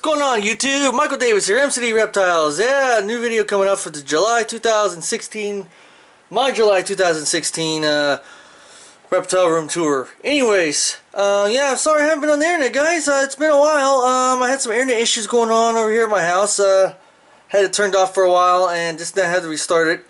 going on YouTube? Michael Davis here, MCD Reptiles. Yeah, new video coming up for the July 2016, my July 2016 reptile room tour. Anyways, yeah, sorry I haven't been on the internet, guys. It's been a while. I had some internet issues going on over here at my house. Had it turned off for a while and just then had to restart it.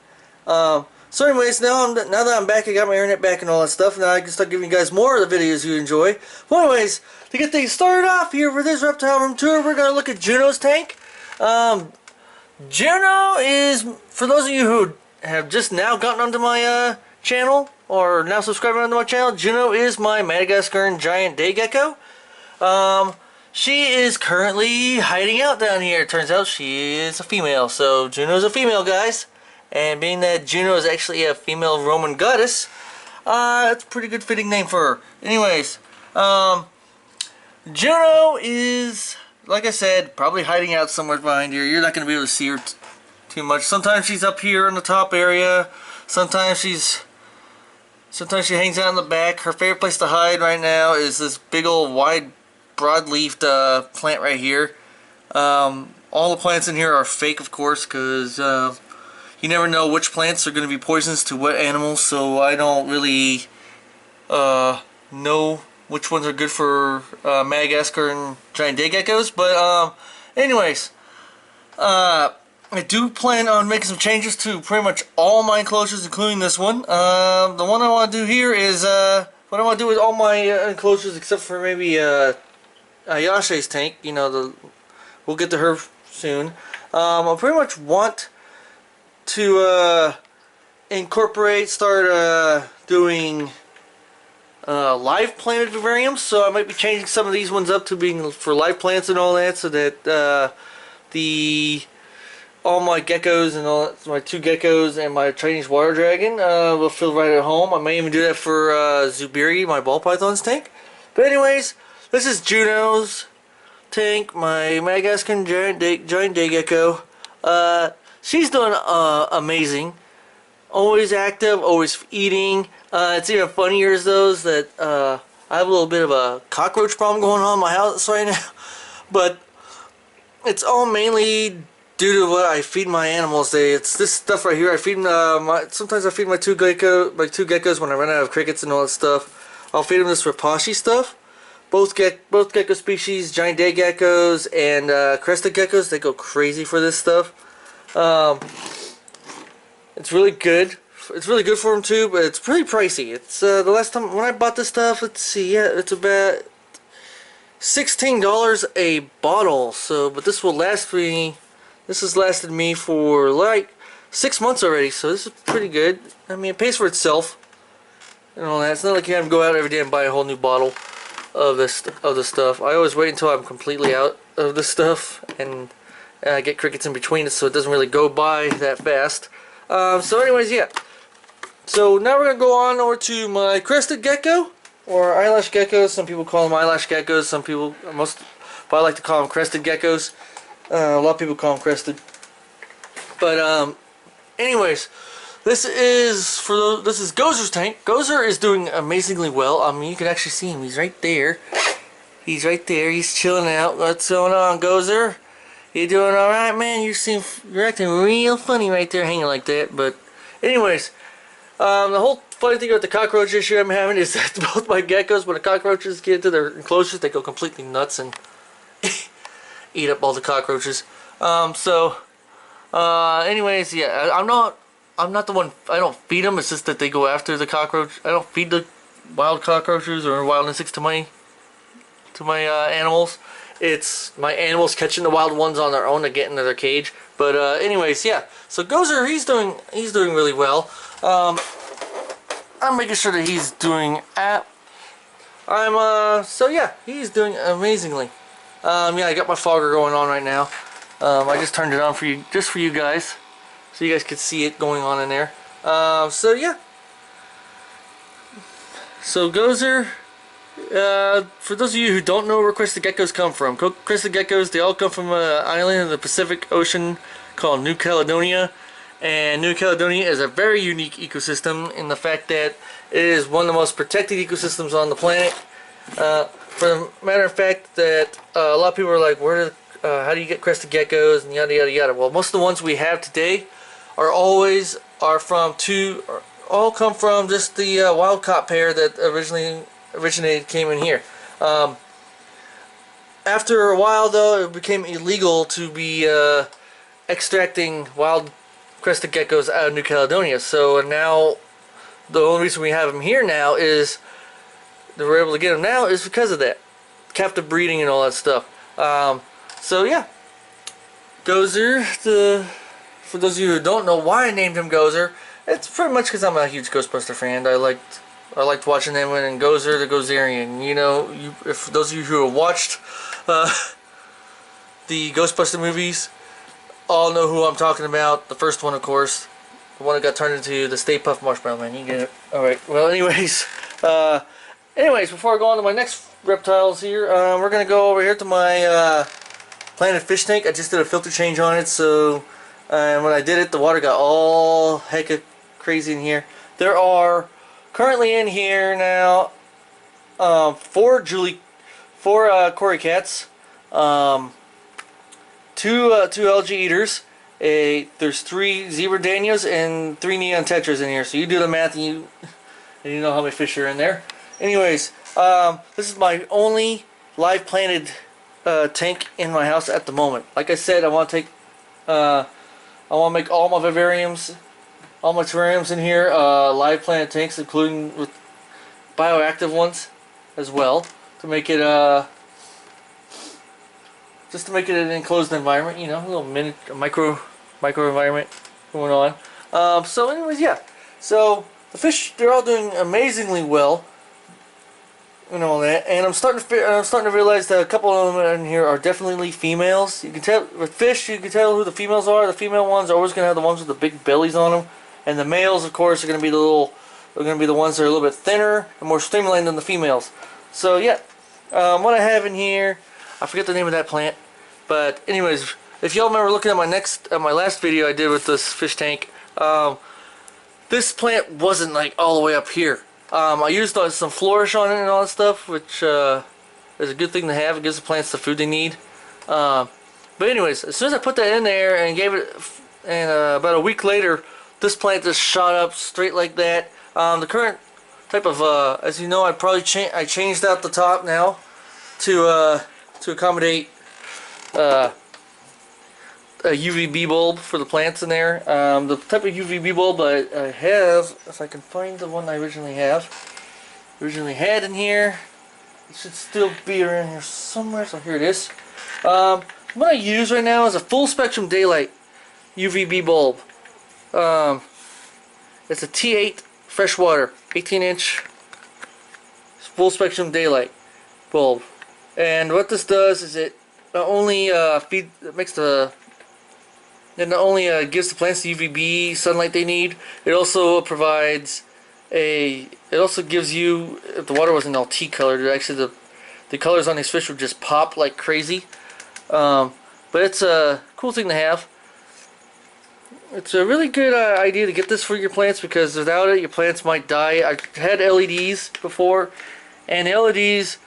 So anyways, now that I'm back, I got my internet back and all that stuff. Now I can start giving you guys more of the videos you enjoy. Well, anyways, to get things started off here for this reptile room tour, we're going to look at Juno's tank. Juno is, for those of you who have just now gotten onto my channel, or now subscribing onto my channel, Juno is my Madagascar giant day gecko. She is currently hiding out down here. It turns out she is a female, so Juno's a female, guys. And being that Juno is actually a female Roman goddess, it's a pretty good fitting name for her. Anyways, Juno is, like I said, probably hiding out somewhere behind here. You're not going to be able to see her too much. Sometimes she's up here in the top area. Sometimes she hangs out in the back. Her favorite place to hide right now is this big old wide broad-leafed plant right here. All the plants in here are fake, of course, because you never know which plants are going to be poisonous to what animals, so I don't really know which ones are good for Madagascar and giant day geckos. But anyways, I do plan on making some changes to pretty much all my enclosures, including this one. The one I want to do here is what I want to do with all my enclosures, except for maybe Yasha's tank. You know, we'll get to her soon. I pretty much want to start doing live plant vivariums, so I might be changing some of these ones up to being for live plants and all that, so that all my geckos and all that, my two geckos and my Chinese water dragon will feel right at home. I may even do that for Zubiri, my ball python's tank. But anyways, this is Juno's tank, my Madagascar giant day gecko. She's doing amazing. Always active, always eating. It's even funnier as those that I have a little bit of a cockroach problem going on in my house right now. But it's all mainly due to what I feed my animals. It's this stuff right here. I feed sometimes I feed my two geckos when I run out of crickets and all that stuff. I'll feed them this Rapashi stuff. Both gecko species, giant day geckos and crested geckos, they go crazy for this stuff. It's really good. It's really good for them too, but it's pretty pricey. It's the last time when I bought this stuff, let's see, yeah, it's about $16 a bottle. So, but this will last me. This has lasted me for like 6 months already. So this is pretty good. I mean, it pays for itself and all that. It's not like you have to go out every day and buy a whole new bottle of this stuff. I always wait until I'm completely out of this stuff and get crickets in between it, so it doesn't really go by that fast. So anyways, yeah. So now we're going to go on over to my crested gecko, or eyelash geckos. Some people call them eyelash geckos. Some people, but I like to call them crested geckos. A lot of people call them crested. But anyways, this is Gozer's tank. Gozer is doing amazingly well. I mean, you can actually see him. He's right there. He's right there. He's chilling out. What's going on, Gozer? You doing alright, man? You're acting real funny right there, hanging like that. But anyways, the whole funny thing about the cockroach issue I'm having is that both my geckos, when the cockroaches get into their enclosures, they go completely nuts and eat up all the cockroaches. Anyways, yeah, I'm not the one. I don't feed them. It's just that they go after the cockroach. I don't feed the wild cockroaches or wild insects to my animals. It's my animals catching the wild ones on their own to get into their cage. But anyways, yeah. So Gozer, he's doing really well. I'm making sure that he's doing so yeah, he's doing amazingly. Yeah, I got my fogger going on right now. I just turned it on for you, just for you guys, so you guys could see it going on in there. So yeah. So Gozer. For those of you who don't know where crested geckos come from, crested geckos, they all come from an island in the Pacific Ocean called New Caledonia. And New Caledonia is a very unique ecosystem in the fact that it is one of the most protected ecosystems on the planet. For the matter of fact that a lot of people are like, where do how do you get crested geckos and yada yada yada. Well, most of the ones we have today all come from just the wild caught pair that came in here. After a while, though, it became illegal to be extracting wild crested geckos out of New Caledonia. So now, the only reason we have them here now is that we're able to get them now is because of that captive breeding and all that stuff. So yeah, Gozer. For those of you who don't know why I named him Gozer, it's pretty much because I'm a huge Ghostbuster fan. I liked watching them and Gozer the Gozerian. You know, if those of you who have watched the Ghostbuster movies all know who I'm talking about. The first one, of course, the one that got turned into the Stay Puft Marshmallow Man. You get it. All right. Well, anyways, before I go on to my next reptiles here, we're gonna go over here to my planted fish tank. I just did a filter change on it, so when I did it, the water got all hecka crazy in here. There are currently in here now four Cory cats, two algae eaters. There's 3 zebra danios and 3 neon tetras in here. So you do the math and you know how many fish are in there. Anyways, this is my only live planted tank in my house at the moment. Like I said, I want to make all my vivariums, all my terrariums in here live planted tanks, including with bioactive ones as well, to make it just to make it an enclosed environment, you know, a little micro environment going on. So anyways, yeah. So the fish, they're all doing amazingly well, and all that. And I'm starting to realize that a couple of them in here are definitely females. You can tell with fish, you can tell who the females are. The female ones are always going to have the ones with the big bellies on them, and the males, of course, are going to be the ones that are a little bit thinner and more streamlined than the females. So yeah, what I have in here, I forget the name of that plant, but anyways, if y'all remember looking at my last video I did with this fish tank, this plant wasn't like all the way up here. I used some flourish on it and all that stuff, which is a good thing to have. It gives the plants the food they need. But anyways, as soon as I put that in there and gave it, and about a week later, this plant just shot up straight like that. The current type of, as you know, I changed out the top now to accommodate a UVB bulb for the plants in there. The type of UVB bulb I have, if I can find the one I originally had in here, it should still be around here somewhere. So here it is. What I use right now is a full spectrum daylight UVB bulb. It's a T8 freshwater 18-inch full spectrum daylight bulb, and what this does is it not only gives the plants the UVB sunlight they need, it also provides it also gives you, if the water wasn't all tea colored, actually the colors on these fish would just pop like crazy. But it's a cool thing to have. It's a really good idea to get this for your plants, because without it your plants might die. I had LEDs before, and the LEDs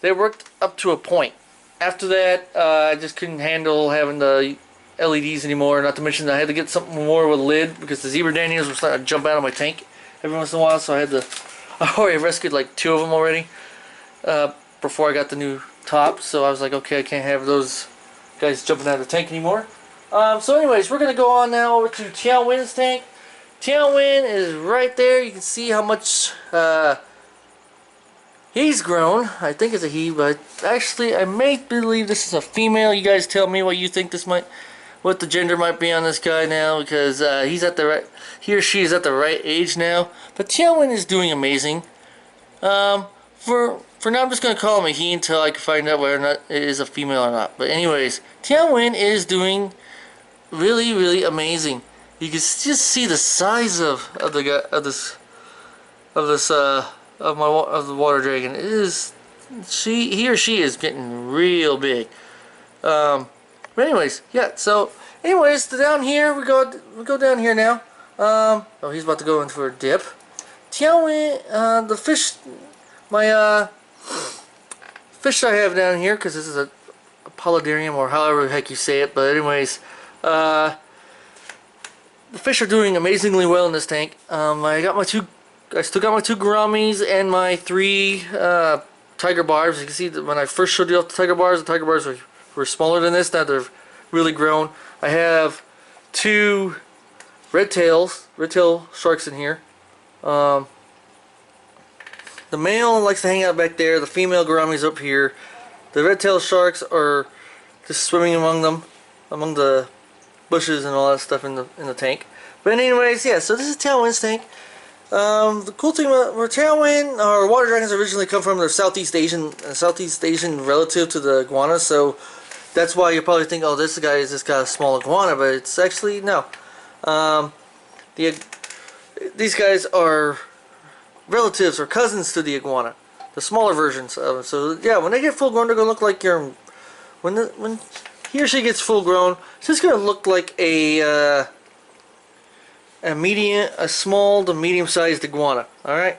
they worked up to a point. After that, I just couldn't handle having the LEDs anymore. Not to mention I had to get something more with a lid, because the zebra danios were starting to jump out of my tank every once in a while. So I already rescued like 2 of them already before I got the new top. So I was like, okay, I can't have those guys jumping out of the tank anymore. So anyways, we're going to go on now over to Tailwind's tank. Tailwind is right there. You can see how much he's grown. I think it's a he, but actually I may believe this is a female. You guys tell me what you think what the gender might be on this guy now, because he or she is at the right age now. But Tailwind is doing amazing. For now, I'm just going to call him a he until I can find out whether or not it is a female or not. But anyways, Tailwind is doing really, really amazing. You can just see the size of the water dragon. It is, he or she is getting real big. But anyways, yeah. So anyways, down here we go down here now. Oh, he's about to go in for a dip. Tailwind, the fish, my fish I have down here, because this is polydarium, or however the heck you say it. But anyways, the fish are doing amazingly well in this tank. I still got my 2 gouramis and my 3 tiger barbs. You can see that when I first showed you off the tiger bars were smaller than this. Now they're really grown. I have 2 redtail sharks in here. The male likes to hang out back there. The female gourami's up here. The redtail sharks are just swimming among the bushes and all that stuff in the tank. But anyways, yeah. So this is Tailwind's tank. The cool thing about Tailwind, our water dragons originally come from their Southeast Asian relative to the iguana, so that's why you probably think, oh, this guy has just got a small iguana, but it's actually no. These guys are relatives or cousins to the iguana, the smaller versions of them. So yeah, when they get full grown, they're gonna look like when he or she gets full grown, it's just gonna look like a small to medium-sized iguana. Alright?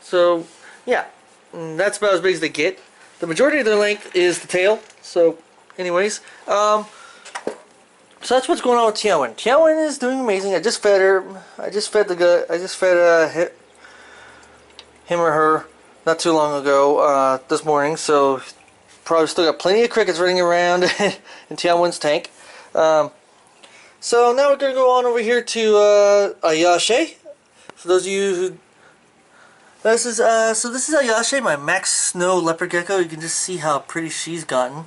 So, yeah. That's about as big as they get. The majority of their length is the tail. So, anyways. So that's what's going on with Tailwind. Tailwind is doing amazing. I just fed her. I just fed him or her not too long ago, this morning. So, probably still got plenty of crickets running around in Tailwind's tank. So now we're going to go on over here to Yasha. For those of you who... This is Yasha, my Max Snow leopard gecko. You can just see how pretty she's gotten.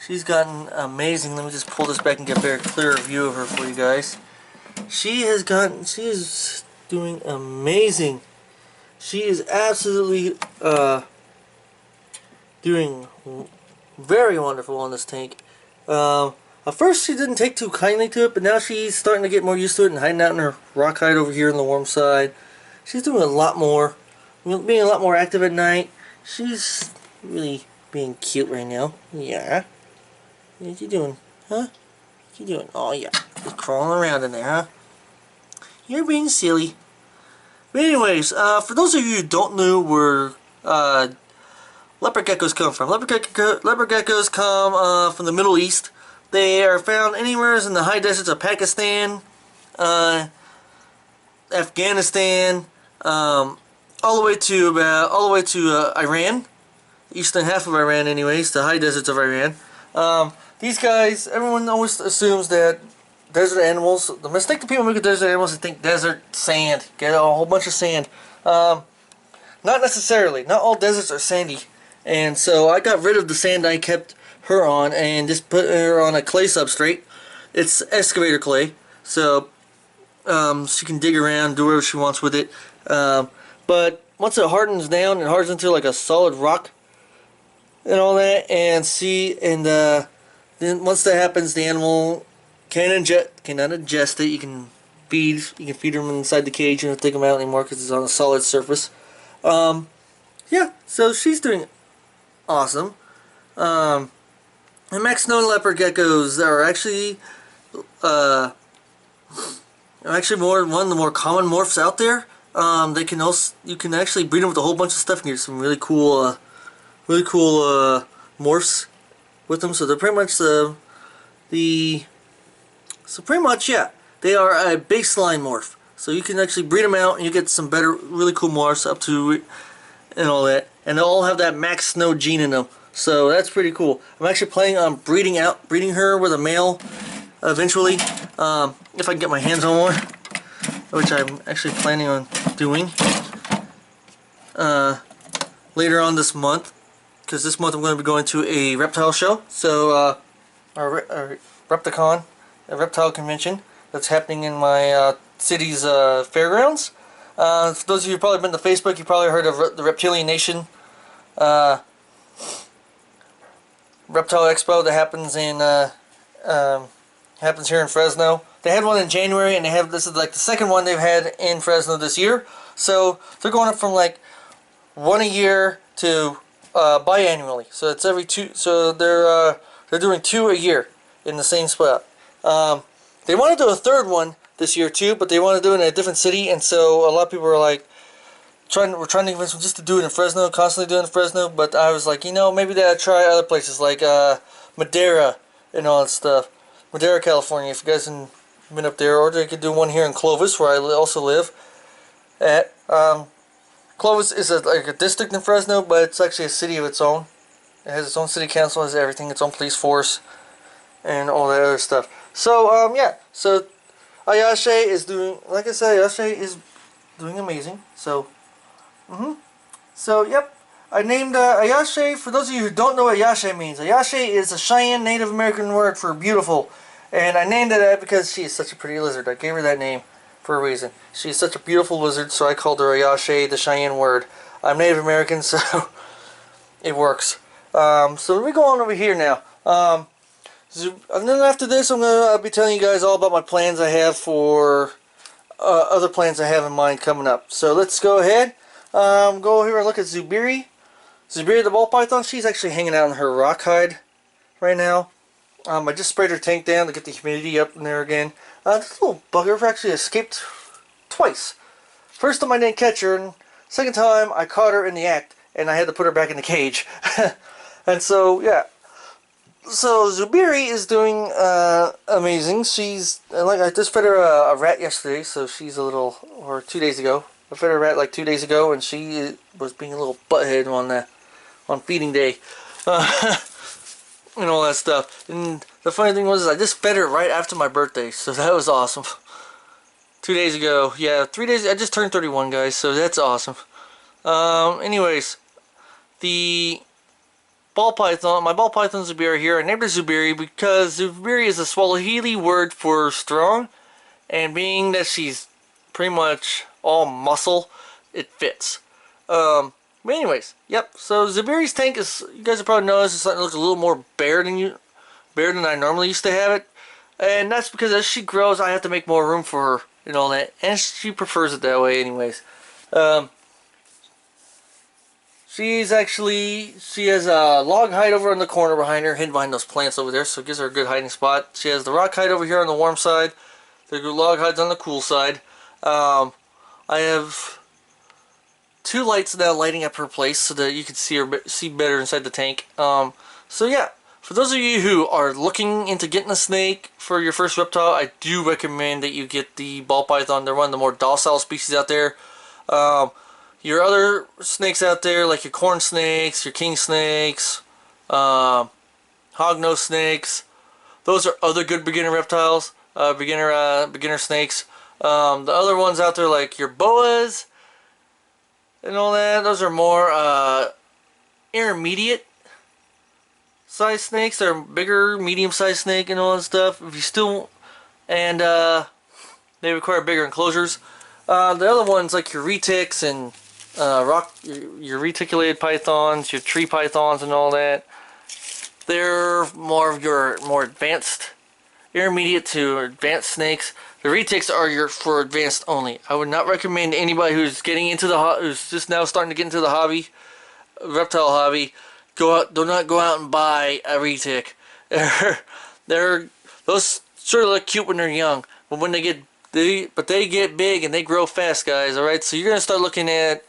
She's gotten amazing. Let me just pull this back and get a very clearer view of her for you guys. She is doing amazing. She is absolutely doing very wonderful on this tank. At first she didn't take too kindly to it, but now she's starting to get more used to it and hiding out in her rock hide over here on the warm side. She's doing a lot more, being a lot more active at night. She's really being cute right now. Yeah. What you doing? Huh? What you doing? Oh yeah. Just crawling around in there, huh? You're being silly. But anyways, for those of you who don't know where leopard geckos come from, leopard geckos come from the Middle East. They are found anywhere in the high deserts of Pakistan, Afghanistan, all the way to Iran, eastern half of Iran, anyways, the high deserts of Iran. These guys, everyone always assumes that desert animals. The mistake that people make with desert animals is think desert sand, get a whole bunch of sand. Not necessarily. Not all deserts are sandy, and so I got rid of the sand I kept her on and just put her on a clay substrate. It's excavator clay, so she can dig around, do whatever she wants with it. But once it hardens down and hardens into like a solid rock and all that, and then once that happens, the animal cannot ingest it. You can feed them inside the cage. You don't take them out anymore because it's on a solid surface. Yeah, so she's doing awesome. The Max Snow leopard geckos are actually one of the more common morphs out there. You can actually breed them with a whole bunch of stuff and get some really cool morphs with them. So they're pretty much yeah, they are a baseline morph. So you can actually breed them out and you get some really cool morphs up to and all that, and they'll all have that Max Snow gene in them. So that's pretty cool. I'm actually planning on breeding her with a male eventually, if I can get my hands on one, which I'm actually planning on doing later on this month, because this month I'm going to be going to a reptile show. So our reptile convention that's happening in my city's fairgrounds. For those of you who've probably been to Facebook, you probably heard of the Reptilian Nation Reptile Expo that happens happens here in Fresno. They had one in January, and this is like the second one they've had in Fresno this year. So they're going up from like one a year to biannually. So it's every two. So they're doing 2 a year in the same spot. They want to do a third one this year too, but they want to do it in a different city, and so a lot of people are like, we're trying to convince them just to do it in Fresno, constantly doing it in Fresno. But I was like, maybe they try other places like Madeira and all that stuff. Madeira, California. If you guys have been up there, or they could do one here in Clovis, where I also live at. Clovis is like a district in Fresno, but it's actually a city of its own. It has its own city council, has everything, its own police force, and all that other stuff. So yeah. So Yasha is doing, like I said, Yasha is doing amazing. So, So, yep. I named Ayashe. For those of you who don't know what Ayashe means, Ayashe is a Cheyenne Native American word for beautiful. And I named it that because she is such a pretty lizard. I gave her that name for a reason. She is such a beautiful lizard, so I called her Ayashe, the Cheyenne word. I'm Native American, so it works. So let me go on over here now. And then after this, I'll be telling you guys all about my plans I have for other plans I have in mind coming up. So let's go ahead. Go over here and look at Zubiri. Zubiri the ball python, she's actually hanging out in her rock hide right now. I just sprayed her tank down to get the humidity up in there again. This little bugger actually escaped twice. First time I didn't catch her, and second time I caught her in the act, and I had to put her back in the cage. And so, yeah. So Zubiri is doing amazing. She's, like, I just fed her a rat yesterday, so she's a little, or 2 days ago. I fed her a rat like 2 days ago, and she was being a little butthead on feeding day, and all that stuff. And the funny thing was, I just fed her right after my birthday, so that was awesome. 2 days ago, yeah, 3 days. I just turned 31, guys, so that's awesome. Anyways, the ball python, my ball python Zubiri here. I named her Zubiri because Zubiri is a Swahili word for strong, and being that she's pretty much all muscle, it fits. But anyways, yep. So Zubiri's tank is, you guys have probably noticed, it's starting to look a little more bare than I normally used to have it, and that's because as she grows, I have to make more room for her and all that, and she prefers it that way, anyways. She has a log hide over in the corner behind her, hidden behind those plants over there, so it gives her a good hiding spot. She has the rock hide over here on the warm side. The log hide's on the cool side. I have 2 lights now lighting up her place so that you can see better inside the tank. So yeah, for those of you who are looking into getting a snake for your first reptile, I do recommend that you get the ball python. They're one of the more docile species out there. Your other snakes out there, like your corn snakes, your king snakes, hognose snakes, those are other good beginner reptiles, beginner snakes. The other ones out there, like your boas and all that, those are more intermediate size snakes. They're bigger, medium sized snake and all that stuff. If you still, and they require bigger enclosures. The other ones, like your retics and your reticulated pythons, your tree pythons and all that, they're more of your more advanced, intermediate to advanced snakes. The retics are for advanced only. I would not recommend anybody who's getting into who's just now starting to get into the hobby, reptile hobby, do not go out and buy a retic. Those sort of look cute when they're young, but when they get big and they grow fast, guys. All right, so you're gonna start looking at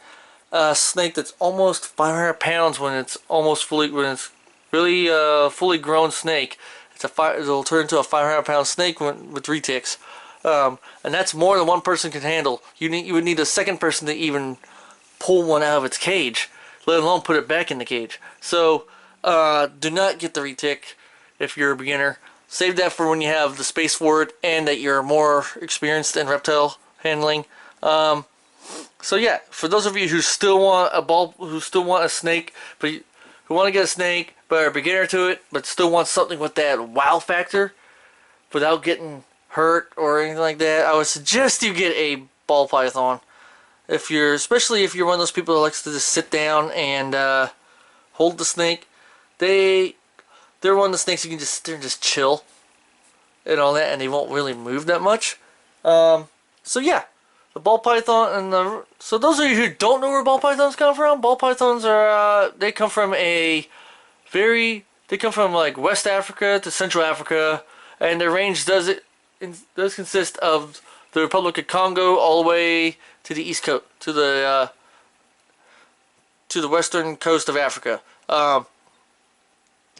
a snake that's almost 500 pounds when it's really fully grown snake. It'll turn into a 500-pound snake with retics, and that's more than one person can handle. You would need a second person to even pull one out of its cage, let alone put it back in the cage. So do not get the retic if you're a beginner. Save that for when you have the space for it and that you're more experienced in reptile handling. So yeah, for those of you who still want a snake, but who want to get a snake but are a beginner to it, but still want something with that wow factor without getting hurt or anything like that, I would suggest you get a ball python. Especially if you're one of those people that likes to just sit down and hold the snake, they're one of the snakes you can just sit there and just chill and all that, and they won't really move that much. So yeah, the ball python so those of you who don't know where ball pythons come from, ball pythons are they come from like West Africa to Central Africa, and their range does consist of the Republic of Congo all the way to the east coast, to the western coast of Africa.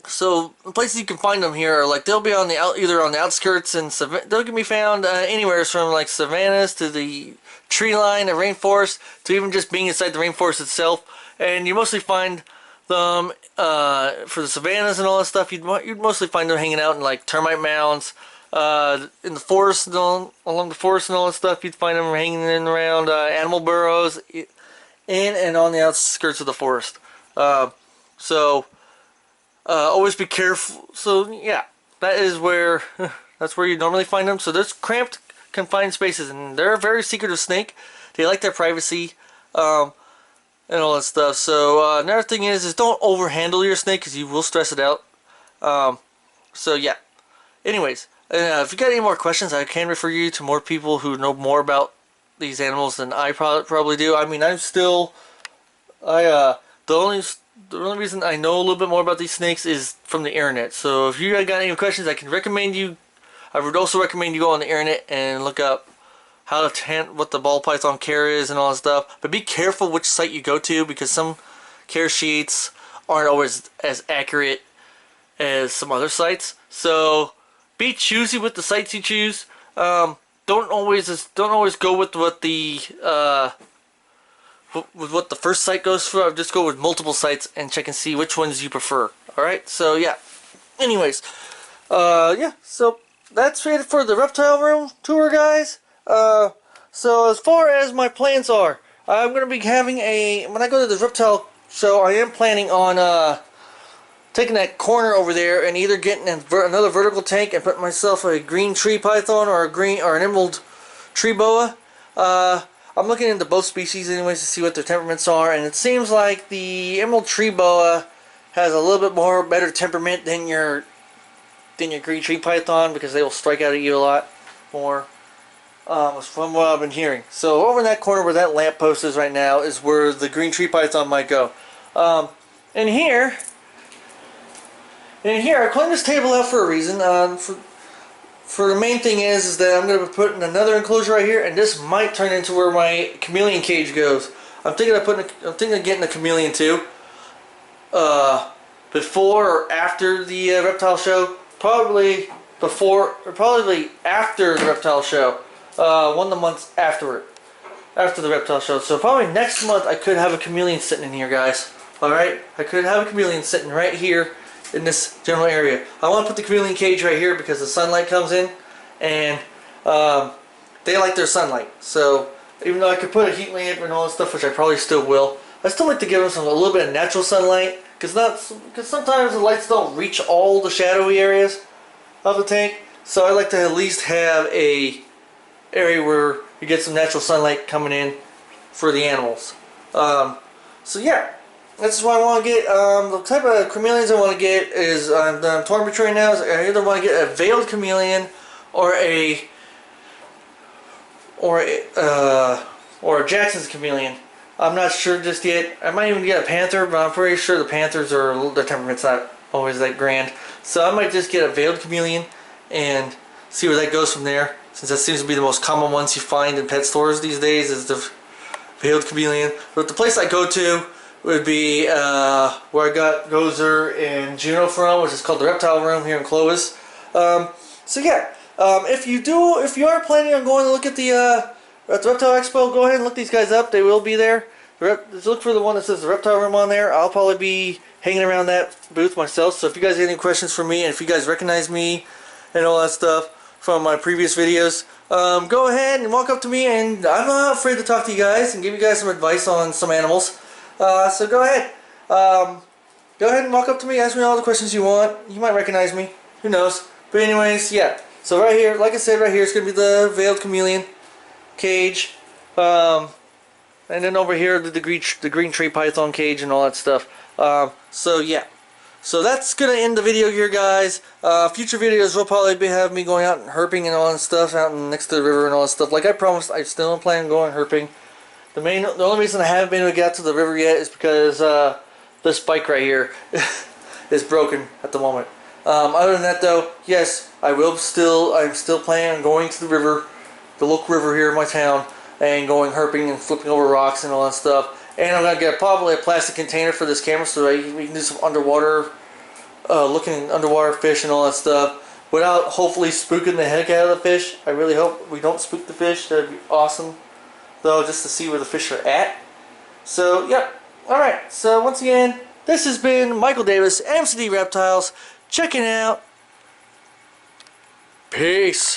So the places you can find them here are like they'll be on the either on the outskirts and they'll can be found anywhere from like savannas to the tree line, the rainforest, to even just being inside the rainforest itself. And you mostly find them for the savannas and all that stuff. You'd mostly find them hanging out in like termite mounds, in the forest and along the forest and all that stuff. You'd find them hanging in around animal burrows, in and on the outskirts of the forest. So always be careful. So yeah, that is where that's where you normally find them. So there's cramped, confined spaces, and they're a very secretive snake. They like their privacy, and all that stuff. So another thing is don't overhandle your snake because you will stress it out. So yeah. Anyways, if you got any more questions, I can refer you to more people who know more about these animals than I probably do. I mean, the only reason I know a little bit more about these snakes is from the internet. So if you got any questions, I would also recommend you go on the internet and look up what the ball python care is and all that stuff. But be careful which site you go to, because some care sheets aren't always as accurate as some other sites. So be choosy with the sites you choose. Don't always go with what the first site goes for. Just go with multiple sites and check and see which ones you prefer. Alright, so yeah. Anyways, yeah, so that's it for the reptile room tour, guys. So as far as my plans are, I'm going to be having when I go to the reptile show, I am planning on taking that corner over there and either getting another vertical tank and putting myself a green tree python or an emerald tree boa. I'm looking into both species anyways to see what their temperaments are, and it seems like the emerald tree boa has a little bit better temperament than your green tree python, because they will strike out at you a lot more, from what I've been hearing. So over in that corner where that lamp post is right now is where the green tree python might go. And here I cleaned this table out for a reason. For the main thing is that I'm going to be putting another enclosure right here, and this might turn into where my chameleon cage goes. I'm thinking of getting a chameleon too. Before or after the reptile show, probably after the reptile show. One of the months after the reptile show. So probably next month I could have a chameleon sitting in here, guys. Alright? I could have a chameleon sitting right here in this general area. I want to put the chameleon cage right here because the sunlight comes in, and they like their sunlight. So even though I could put a heat lamp and all that stuff, which I probably still will, I still like to give them a little bit of natural sunlight, because sometimes the lights don't reach all the shadowy areas of the tank. So I like to at least have a area where you get some natural sunlight coming in for the animals. So yeah. That's what I want to get. The type of chameleons I want to get is, I'm torn between right now, is I either want to get a veiled chameleon or a Jackson's chameleon. I'm not sure just yet. I might even get a panther, but I'm pretty sure the panthers their temperament's not always that grand. So I might just get a veiled chameleon and see where that goes from there, since that seems to be the most common ones you find in pet stores these days, is the veiled chameleon. But the place I go to would be where I got Gozer and Juno from, which is called the Reptile Room here in Clovis. So yeah, if you are planning on going to look at the Reptile Expo, go ahead and look these guys up. They will be there. Just look for the one that says the Reptile Room on there. I'll probably be hanging around that booth myself. So if you guys have any questions for me, and if you guys recognize me and all that stuff from my previous videos, go ahead and walk up to me, and I'm not afraid to talk to you guys and give you guys some advice on some animals. So go ahead. Go ahead and walk up to me, ask me all the questions you want. You might recognize me. Who knows? But anyways, yeah. So right here, like I said, right here, it's going to be the veiled chameleon cage. And then over here, the green tree python cage and all that stuff. So yeah. So that's going to end the video here, guys. Future videos will probably have me going out and herping and all that stuff out next to the river and all that stuff. Like I promised, I still plan on going herping. The only reason I haven't been able to get out to the river yet is because this bike right here is broken at the moment. Other than that, though, yes, I'm still planning on going to the river, the local river here in my town, and going herping and flipping over rocks and all that stuff. And I'm gonna get probably a plastic container for this camera so that we can do some underwater looking at underwater fish and all that stuff without hopefully spooking the heck out of the fish. I really hope we don't spook the fish. That'd be awesome, though, just to see where the fish are at. So, yep. Alright, so once again, this has been Michael Davis, MCD Reptiles, checking out. Peace.